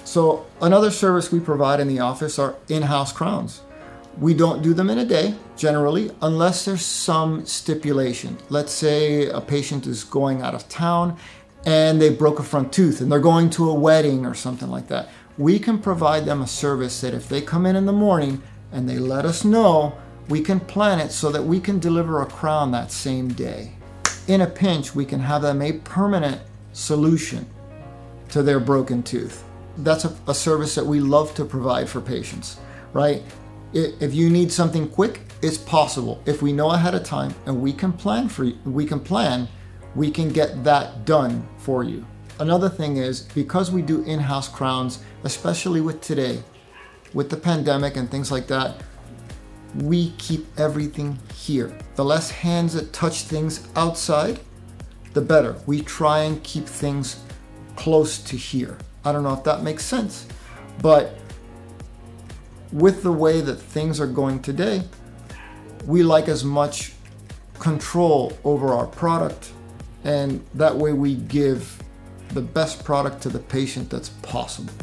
So another service we provide in the office are in-house crowns. We don't do them in a day, generally, unless there's some stipulation. Let's say a patient is going out of town and they broke a front tooth and they're going to a wedding or something like that. We can provide them a service that if they come in the morning and they let us know, we can plan it so that we can deliver a crown that same day. In a pinch, we can have them a permanent solution to their broken tooth. That's a service that we love to provide for patients, right? If you need something quick, it's possible. If we know ahead of time and we can plan, we can get that done for you. Another thing is, because we do in-house crowns, especially with today, with the pandemic and things like that, we keep everything here. The less hands that touch things outside, the better. We try and keep things close to here. I don't know if that makes sense, but with the way that things are going today, we like as much control over our product, and that way we give the best product to the patient that's possible.